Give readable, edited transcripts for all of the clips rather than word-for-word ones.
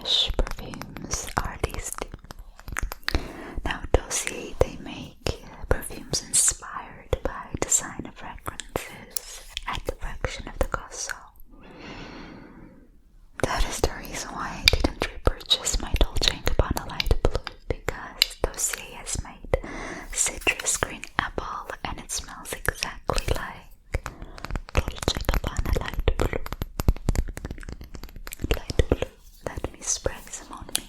fresh perfumes are tasty. Now Dossier, they make perfumes inspired by designer fragrances at the fraction of the cost, so that is the reason why I didn't repurchase my Dolce & Gabbana Light Blue, because Dossier has made citrus green apple and it smells exactly like Dolce & Gabbana Light Blue. Light Blue. Let me spray some on me.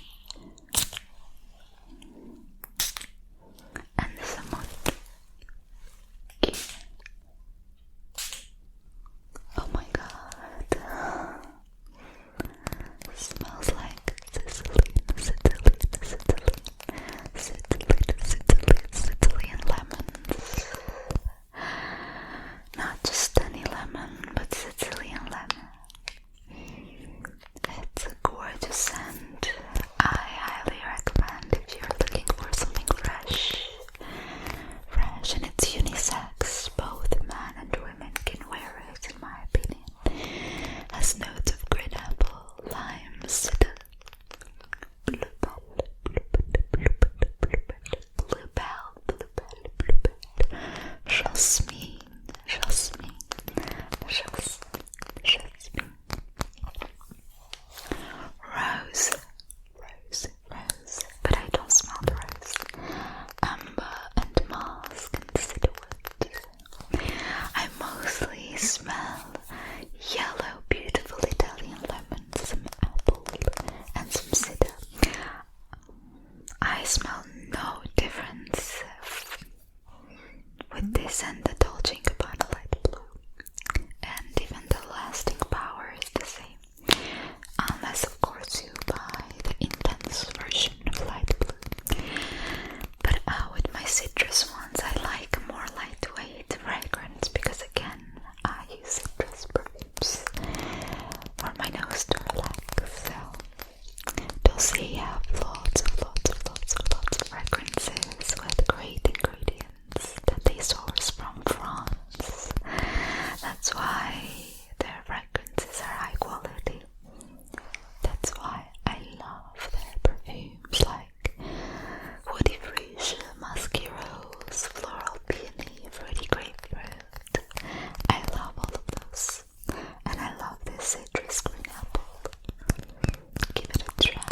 And some on you. Oh my god. Smells like Sicilian lemons. Not just any lemon, but Sicilian lemon. It's a gorgeous scent. I highly recommend if you're looking for something fresh. Fresh, and it's unisex. Both men and women can wear it, in my opinion. Has notes of green apple, lime, citron, bluebell, jasmine, rose, but I don't smell the rose, amber and musk and cedarwood. I mostly smell yellow, beautiful Italian lemon, some apple and some cedar. I smell no difference with this and the Dolce & Gabbana Light Blue, and even the lasting power is the same, unless of course you buy the intense version of Light Blue. But with my citrus ones, I like a more lightweight fragrance, because again, I use citrus perfumes for my nose to relax. So Dossier have lots of fragrances with great ingredients that they source from France. That's why their fragrances are high quality. That's why I love their perfumes like woody freesia, musky rose, floral peony, fruity grapefruit. I love all of those, and I love this citrus green apple. Give it a try.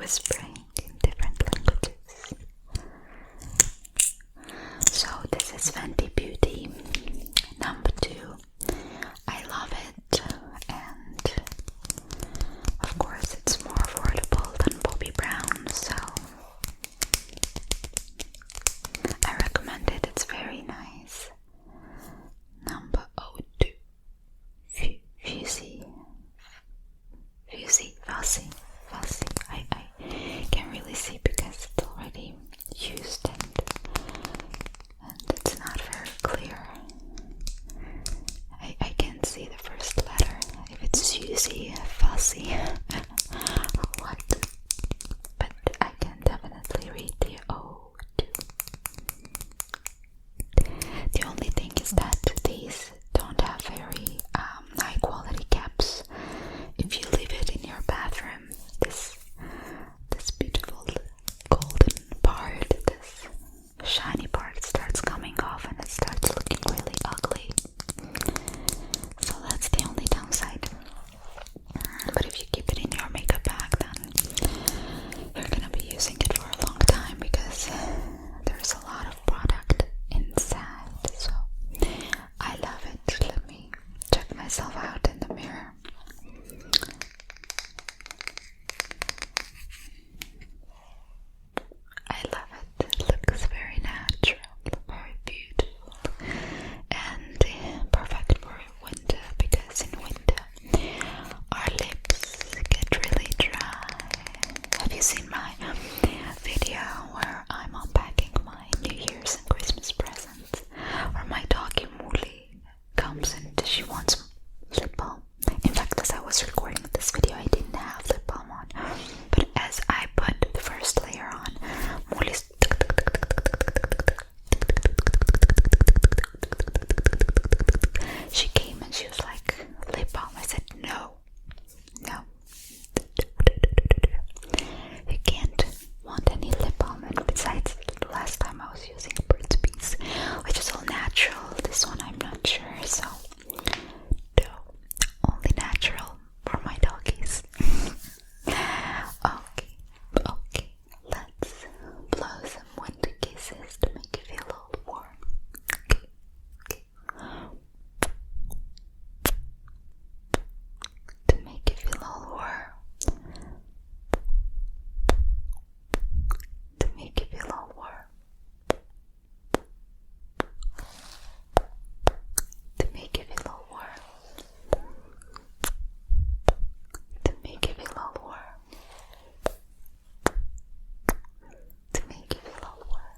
whispering in different languages. So this is Fenty Beauty number 2. I love it, and of course it's more affordable than Bobbi Brown, so I recommend it. It's very nice. Number 02. Fussy. I can't really see because it's already used and it's not very clear. I can't see the first letter. If it's Fussy, Fussy, or what? But I can definitely read the O too. The only thing is that these don't have very high quality caps. If you leave it in your bathroom, this beautiful golden part, this shiny part starts coming off and it starts looking really ugly. So that's the only downside. But if you keep it in your makeup bag, then you're gonna be using it for a long time because there's a lot of product inside. So I love it. Let me check myself out in the mirror. I love it. It looks very natural, very beautiful, and perfect for winter, because in winter our lips get really dry. Have you seen my video where I'm unpacking my New Year's and Christmas presents? Or my doggy Molly comes and she wants lip balm. In fact, as I was recording this video, I didn't have lip balm on. But as I put the first layer on, Molly's she came and she was like, lip balm. I said, no. You can't want any lip balm. And besides, the last time I was using Burt's Bees, which is all natural. This one I'm not sure, so no. Only natural for my doggies. Okay, let's blow some winter kisses to make you feel all warm. Okay. To make you feel all warm. To make you feel all warm. To make you feel all warm. To make you feel all warm. To make you feel all warm.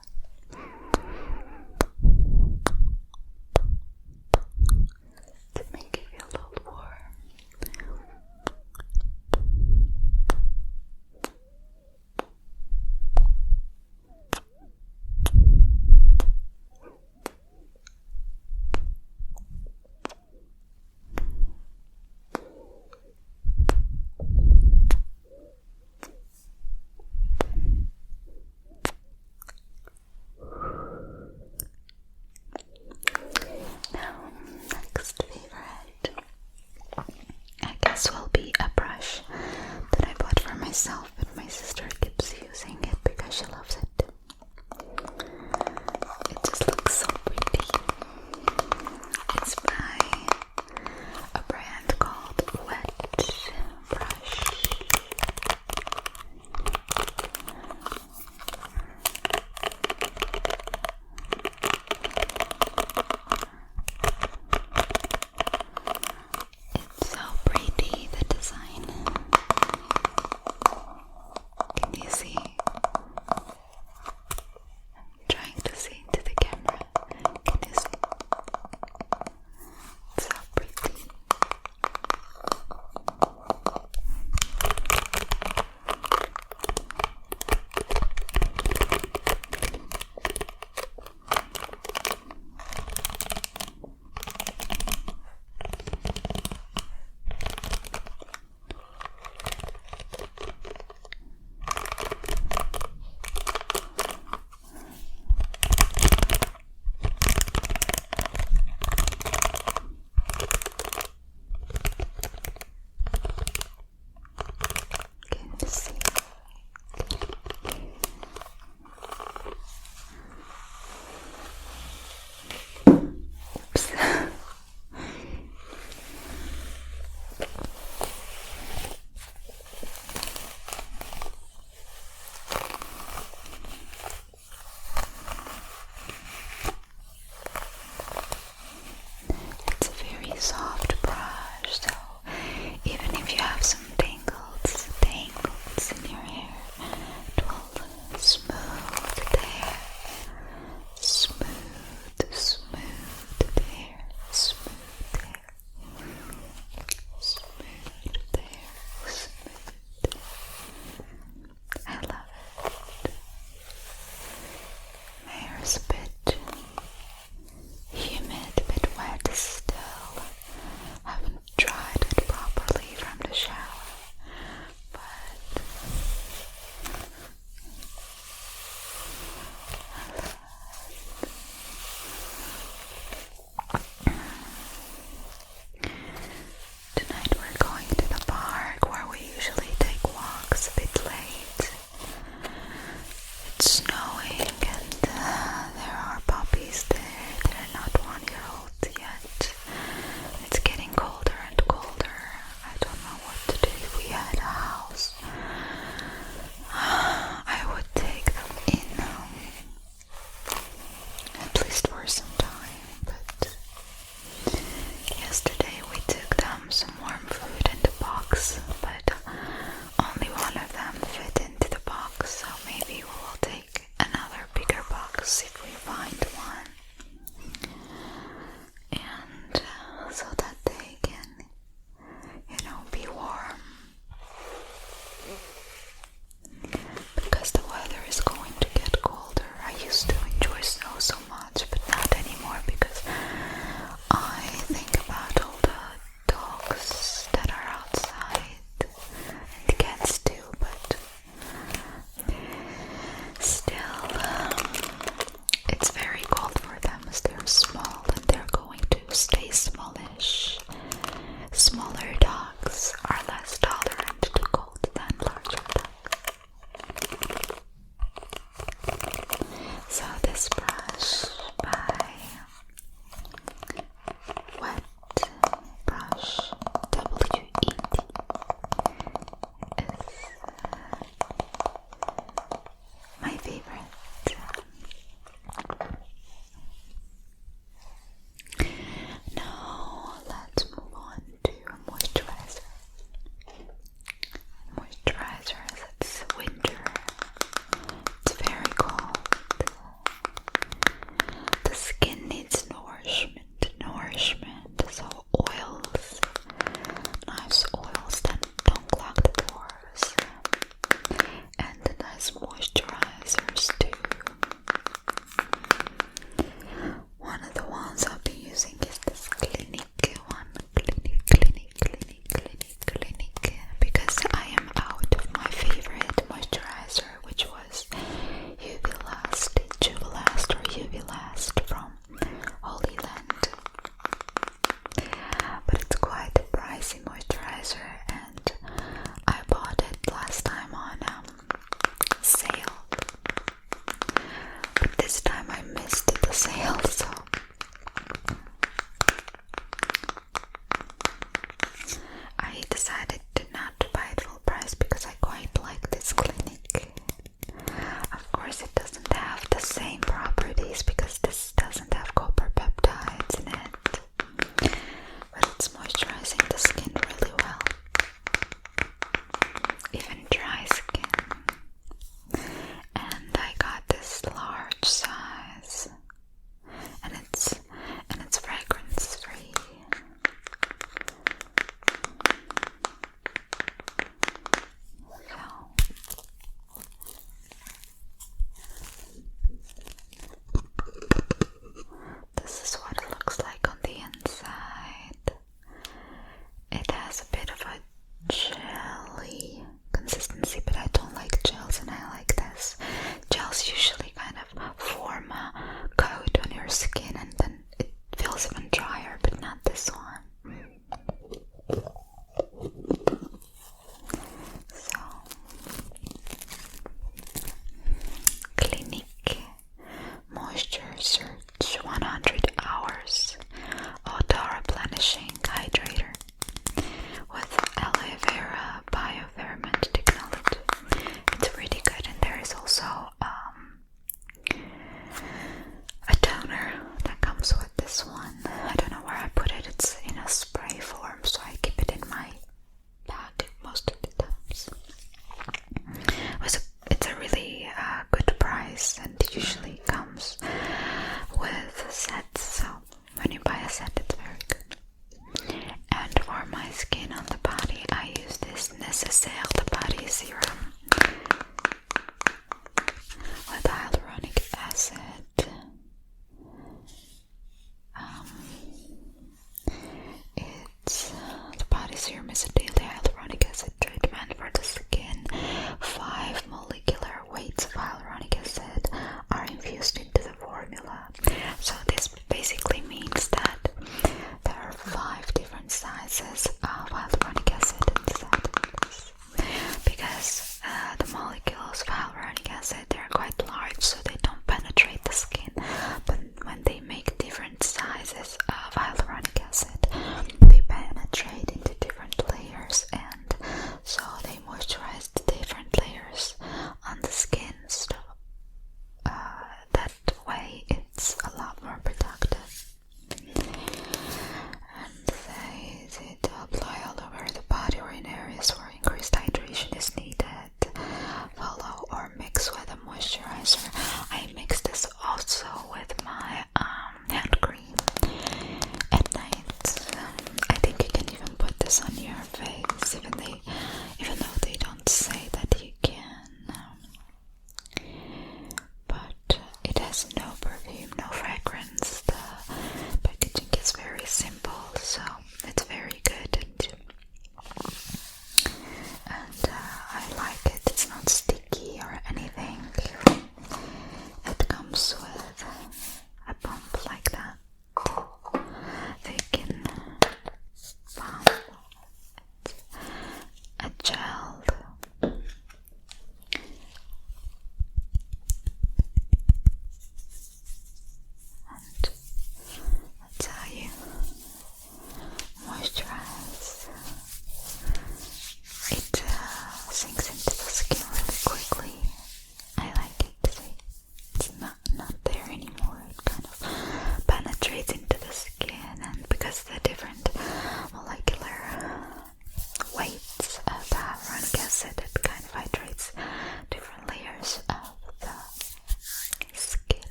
To make you feel all warm. Now, next favorite, I guess, will be a brush that I bought for myself, but my sister keeps using it because she loves it. It just looks so pretty. It's by a brand called Wet Brush. It's so pretty, the design. Can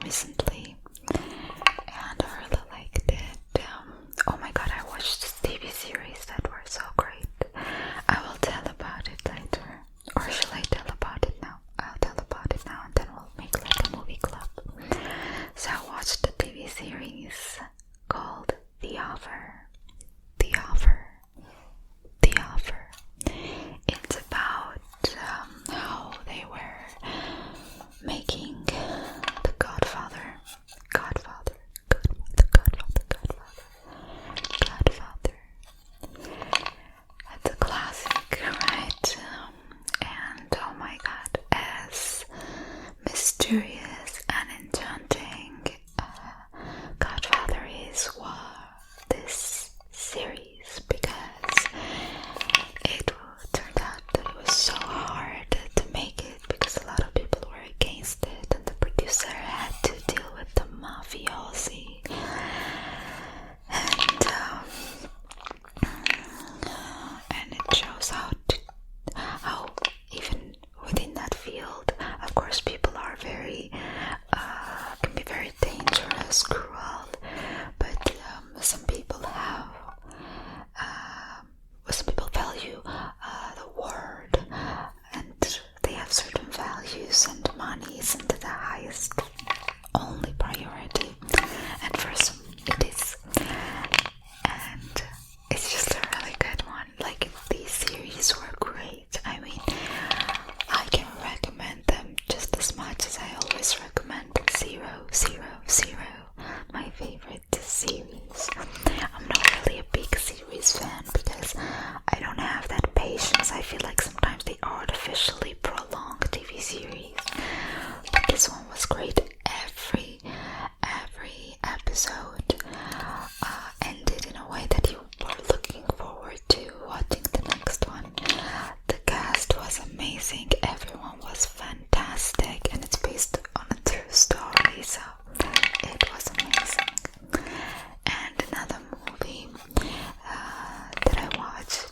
recently, and I really liked it. Oh my god, I watched this TV series that were so great. I will tell about it later. Or shall I tell about it now? I'll tell about it now and then we'll make like a movie club. So I watched the TV series called The Offer. The Offer. The Offer. It's about how they were making the Godfather. It's a classic, right? And oh my god, as mysterious and enchanting Godfather is what this series, because it turned out that it was so hard to make it because a lot of people were against it, and the producer had to deal with the mafiosi, and it shows how even within that field, of course, people are very can be very dangerous, cruel, but some people have some people value the word, and they have certain values, and money isn't the highest only priority, and for some it is, and it's just a really good one. Like, these series were great. I mean, I can recommend them just as much as I always recommend 000, my favorite series. I'm not really a big series fan because I don't have that patience. I feel like sometimes they artificially prolong TV series, but this one was great. Every episode ended in a way that you were looking forward to watching the next one. The cast was amazing, everyone was fantastic, and it's based on a true story, so it was amazing. And another movie that I watched,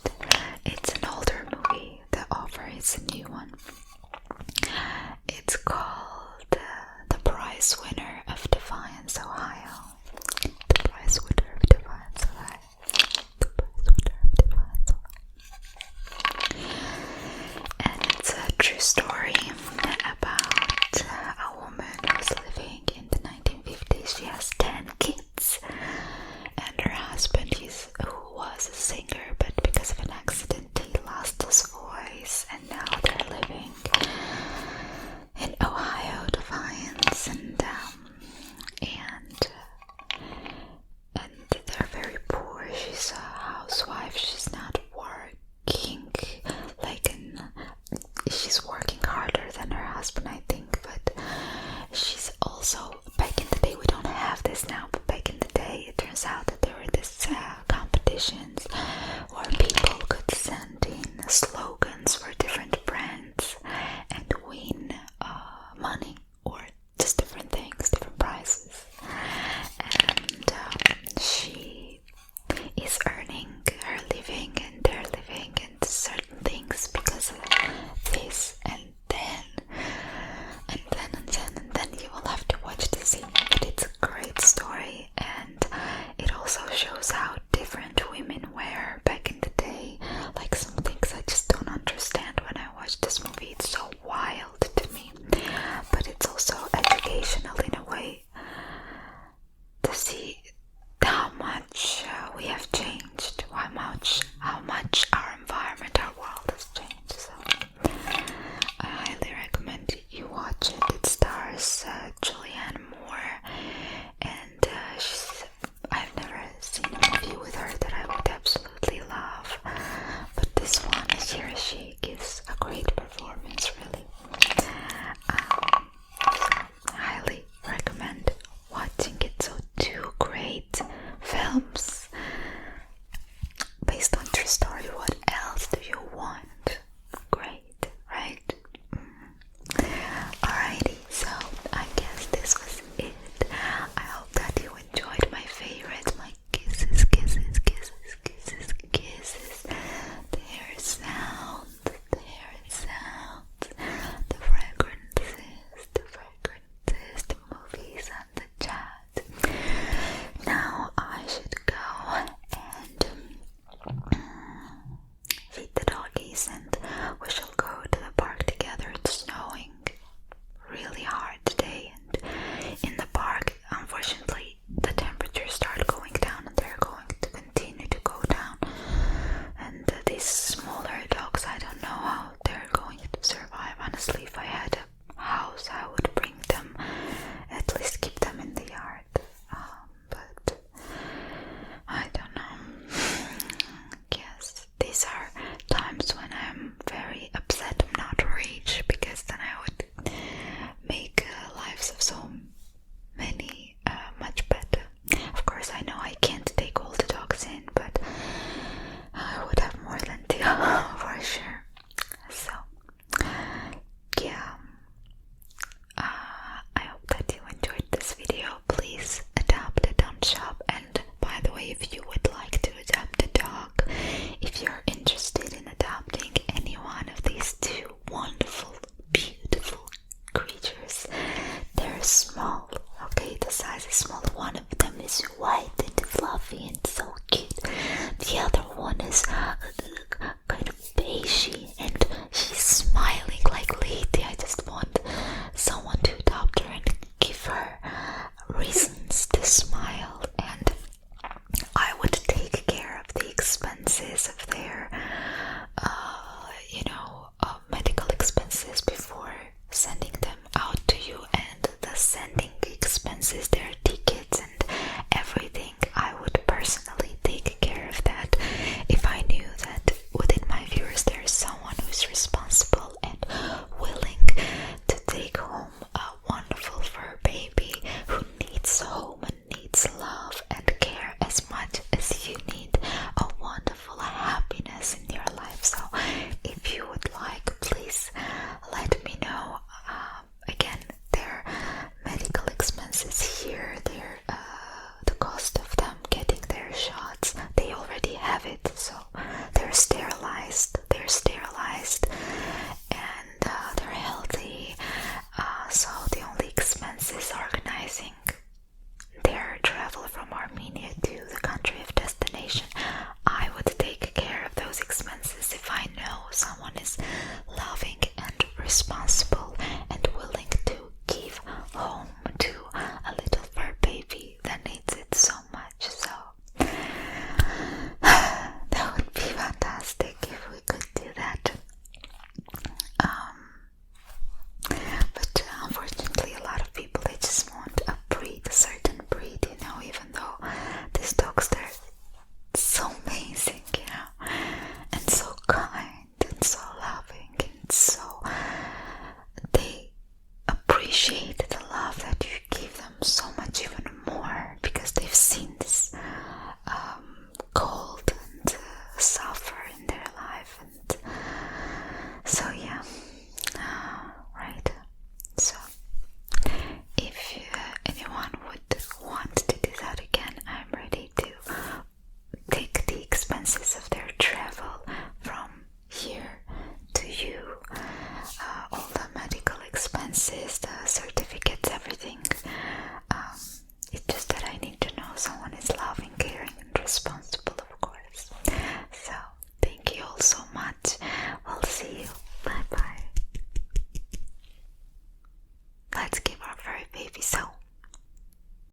it's an older movie. The Offer is a new one. It's called The Prize Winner.